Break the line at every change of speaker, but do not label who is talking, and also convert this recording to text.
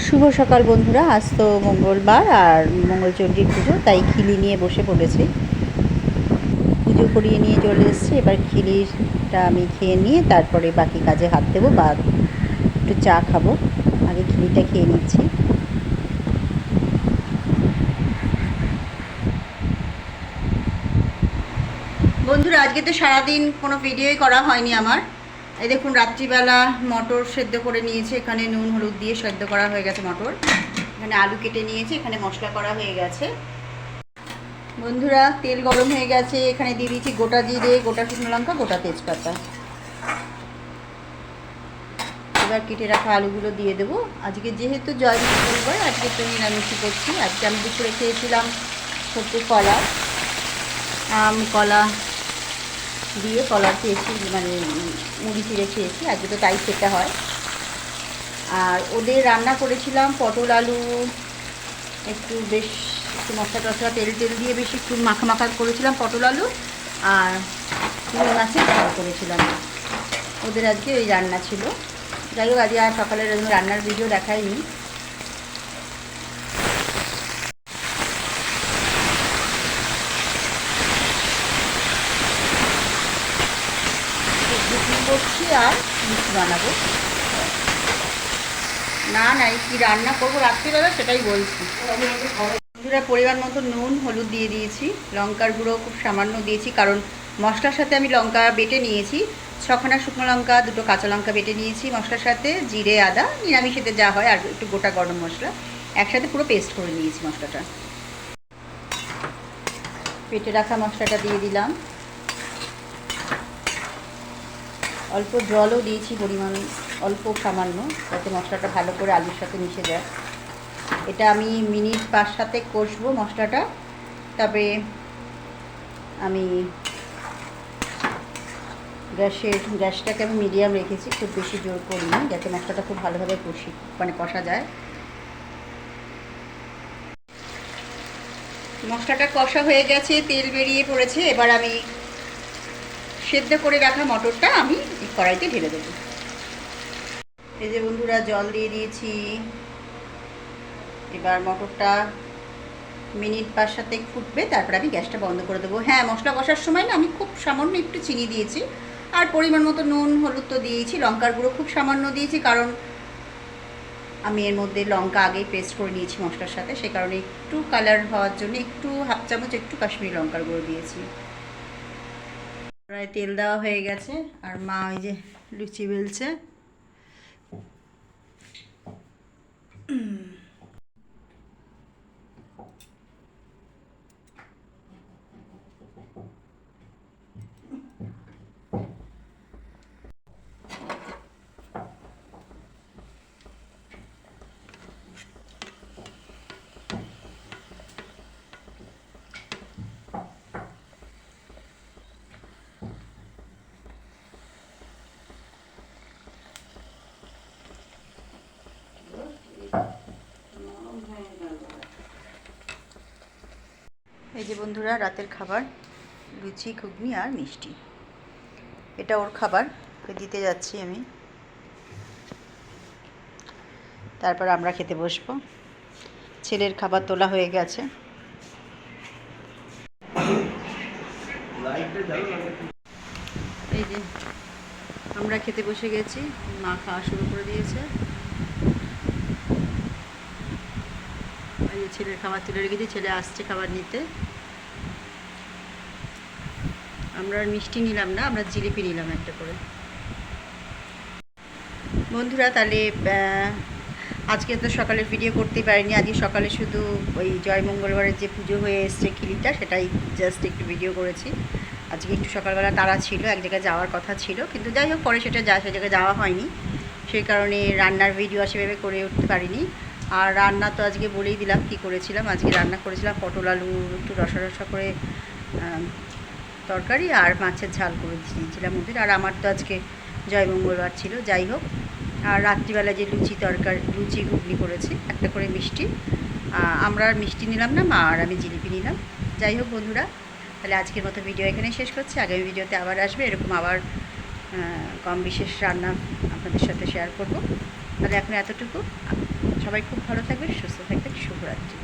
শুভ সকাল বন্ধুরা। আজ তো মঙ্গলবার আর মঙ্গলচণ্ডীর পুজো, তাই খিলি নিয়ে বসে পড়েছি। পুজো করিয়ে নিয়ে চলে এসেছি। এবার খিলিটা আমি খেয়ে নিয়ে তারপরে বাকি কাজে হাত দেবো বা একটু চা খাবো। আগে খিলিটা খেয়ে নিচ্ছি। বন্ধুরা, আজকে তো সারাদিন কোনো ভিডিওই করা হয়নি আমার। এই দেখুন, রাত্রিবেলা মটর সেদ্ধ করে নিয়েছি। এখানে নুন হলুদ দিয়ে সেদ্ধ করা হয়ে গেছে মটর। এখানে আলু কেটে নিয়েছি, এখানে মশলা করা হয়ে গেছে। বন্ধুরা, তেল গরম হয়ে গেছে। এখানে দিয়ে দিয়েছি গোটা জিরে, গোটা শুকনো লঙ্কা, গোটা তেজপাতা। এবার কেটে রাখা আলুগুলো দিয়ে দেবো। আজকে যেহেতু জয় মঙ্গলবার, আজকে তো নিরামিষই করছি। আজকে আমি দুপুরে খেয়েছিলাম হচ্ছে কলা, আম কলা দিয়ে কলা খেয়েছি, মানে মুড়ি চিড়ে খেয়েছি। আজকে তো তাই খেতে হয়। আর ওদের রান্না করেছিলাম পটল আলু, একটু বেশ একটু মশলা টশলা তেল দিয়ে বেশ একটু মাখা মাখা করেছিলাম পটল আলু। আর চিংড়ি মাছের ঝাল করেছিলাম। ওদের আজকে ওই রান্না ছিল। যাই হোক, আজকে আর সকালের রান্নার ভিডিও দেখাইনি। করছি আর মিষ্টি বানাবো। না না, কি রান্না করবো রাত্রিবেলা সেটাই বলছি। বন্ধুরা, পরিমাণ মতো নুন হলুদ দিয়ে দিয়েছি, লঙ্কার গুঁড়ো খুব সামান্য দিয়েছি, কারণ মশলার সাথে আমি লঙ্কা বেটে নিয়েছি। 6খানা শুকনো লঙ্কা, 2টো কাঁচা লঙ্কা বেটে নিয়েছি মশলার সাথে, জিরে আদা নিরামিষেতে যা হয়, আর একটু গোটা গরম মশলা একসাথে পুরো পেস্ট করে নিয়েছি মশলাটা। পেটে রাখা মশলাটা দিয়ে দিলাম। অল্প জলও দিয়েছি, পরিমাণ অল্প সামান্য, যাতে মশলাটা ভালো করে আলুর সাথে মিশে যায়। এটা আমি মিনিট 5-7 কষবো মশলাটা। তবে আমি গ্যাসটাকে আমি মিডিয়াম রেখেছি, খুব বেশি জোর করিনি, যাতে মশলাটা খুব ভালোভাবে কষা যায়। মশলাটা কষা হয়ে গেছে, তেল বেরিয়ে পড়েছে। এবার আমি সেদ্ধ করে রাখা মটরটা আমি এই কড়াইতে ঢেলে দেবো। এই যে বন্ধুরা, জল দিয়ে দিয়েছি। এবার মটরটা মিনিট 5-7 ফুটবে, তারপর আমি গ্যাসটা বন্ধ করে দেবো। হ্যাঁ, মশলা কষার সময় না আমি খুব সামান্য একটু চিনি দিয়েছি, আর পরিমাণ মতো নুন হলুদ তো দিয়েছি, লঙ্কার গুঁড়ো খুব সামান্য দিয়েছি, কারণ আমি এর মধ্যে লঙ্কা আগেই পেস্ট করে নিয়েছি মশলার সাথে, সে কারণে একটু কালার হওয়ার জন্য একটু হাফ চামচ একটু কাশ্মীরি লঙ্কার গুঁড়ো দিয়েছি। প্রায় তেল দেওয়া হয়ে গেছে, আর মা ওই যে লুচি বেলছে। এই যে বন্ধুরা, রাতের খাবার লুচি, ঘুগনি আর মিষ্টি। এটা ওর খাবার, দিতে যাচ্ছি আমি। তারপর আমরা খেতে বসবো। ছেলের খাবার তোলা হয়ে গেছে। এই যে আমরা খেতে বসে গেছি, মা খাওয়া শুরু করে দিয়েছে। এই যে ছেলের খাবার তুলে রেখেছি, ছেলে আসছে খাবার নিতে। আমরা মিষ্টি নিলাম না, আমরা জিলিপি নিলাম একটা করে। বন্ধুরা, তাহলে আজকে তো সকালের ভিডিও করতেই পারিনি। আজকে সকালে শুধু ওই জয় মঙ্গলবারের যে পুজো হয়ে এসছে খিলিটা, সেটাই জাস্ট একটু ভিডিও করেছি। আজকে একটু সকালবেলা তাড়া ছিল, এক জায়গায় যাওয়ার কথা ছিল, কিন্তু যাই হোক পরে সেটা সে জায়গায় যাওয়া হয়নি, সেই কারণে রান্নার ভিডিও সেভাবে করে উঠতে পারিনি। আর রান্না তো আজকে বলেই দিলাম কি করেছিলাম। আজকে রান্না করেছিলাম পটল আলু একটু রসা রসা করে তরকারি, আর মাছের ঝাল করে দিয়েছিলাম ওদের। আর আমার তো আজকে জয় মঙ্গলবার ছিল। যাই হোক, আর রাত্রিবেলা যে লুচি ঘুগনি করেছি, একটা করে মিষ্টি। আমরা আর মিষ্টি নিলাম না, মা আর আমি জিলিপি নিলাম। যাই হোক বন্ধুরা, তাহলে আজকের মতো ভিডিও এখানে শেষ করছি। আগামী ভিডিওতে আবার আসবে, এরকম আবার কম বিশেষ রান্না আপনাদের সাথে শেয়ার করব। তাহলে এখন এতটুকু। সবাই খুব ভালো থাকবেন, সুস্থ থাকবেন। শুভরাত্রি।